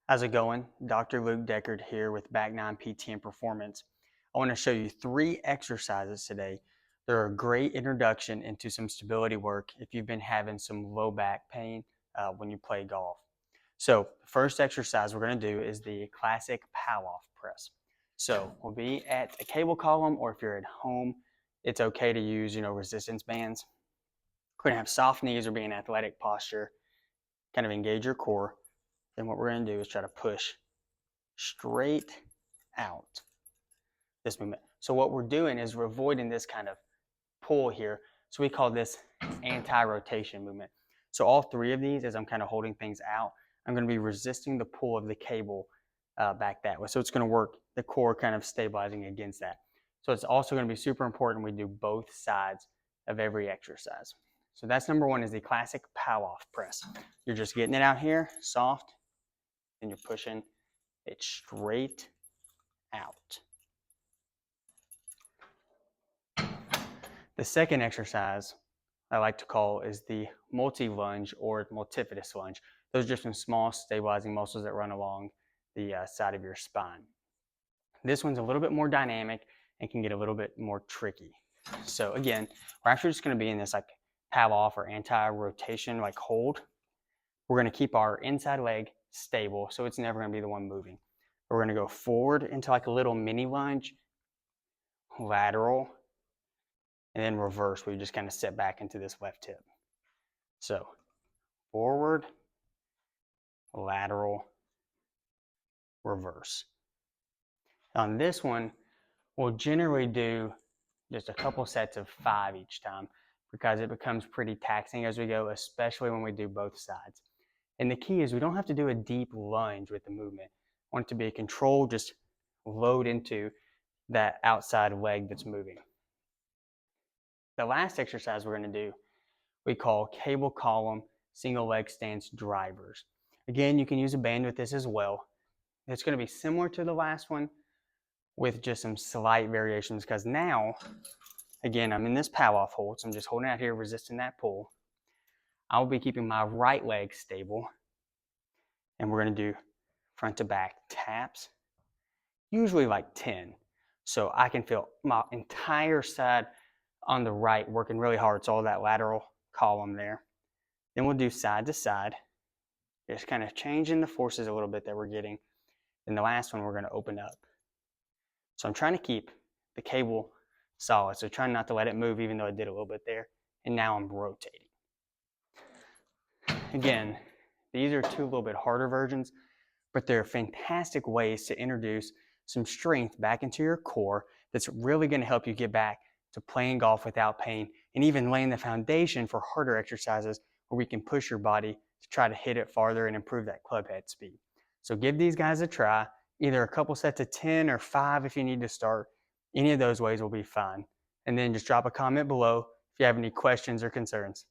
How's it going? Dr. Luke Deckard here with Back 9 PT and Performance. I want to show you 3 exercises today. They're a great introduction into some stability work if you've been having some low back pain when you play golf. So the first exercise we're going to do is the classic Paloff Press. So we'll be at a cable column, or if you're at home, it's okay to use resistance bands. We're going to have soft knees or be in athletic posture, kind of engage your core. Then what we're going to do is try to push straight out this movement. So what we're doing is we're avoiding this kind of pull here. So we call this anti-rotation movement. So all 3 of these, as I'm kind of holding things out, I'm going to be resisting the pull of the cable back that way. So it's going to work the core kind of stabilizing against that. So it's also going to be super important we do both sides of every exercise. So that's number 1, is the classic Paloff press. You're just getting it out here, soft, and you're pushing it straight out. The second exercise I like to call is the multi-lunge or multifidus lunge. Those are just some small stabilizing muscles that run along the side of your spine. This one's a little bit more dynamic and can get a little bit more tricky. So again, we're actually just going to be in this like Paloff or anti-rotation like hold. We're going to keep our inside leg stable, so it's never going to be the one moving. We're going to go forward into like a little mini lunge, lateral, and then reverse, where you just kind of sit back into this left hip. So forward, lateral, reverse. On this one, we'll generally do just a couple sets of 5 each time because it becomes pretty taxing as we go, especially when we do both sides. And the key is we don't have to do a deep lunge with the movement. I want it to be a controlled, just load into that outside leg that's moving. The last exercise we're going to do, we call cable column single leg stance drivers. Again, you can use a band with this as well. It's going to be similar to the last one with just some slight variations because now, again, I'm in this Paloff hold, so I'm just holding out here, resisting that pull. I'll be keeping my right leg stable, and we're going to do front to back taps, usually like 10. So I can feel my entire side on the right working really hard. So all that lateral column there. Then we'll do side to side, just kind of changing the forces a little bit that we're getting. Then the last one, we're going to open up. So I'm trying to keep the cable solid. So trying not to let it move, even though I did a little bit there. And now I'm rotating. Again, these are 2 little bit harder versions, but they're fantastic ways to introduce some strength back into your core that's really going to help you get back to playing golf without pain and even laying the foundation for harder exercises where we can push your body to try to hit it farther and improve that club head speed. So give these guys a try, either a couple sets of 10 or 5 if you need to start. Any of those ways will be fine. And then just drop a comment below if you have any questions or concerns.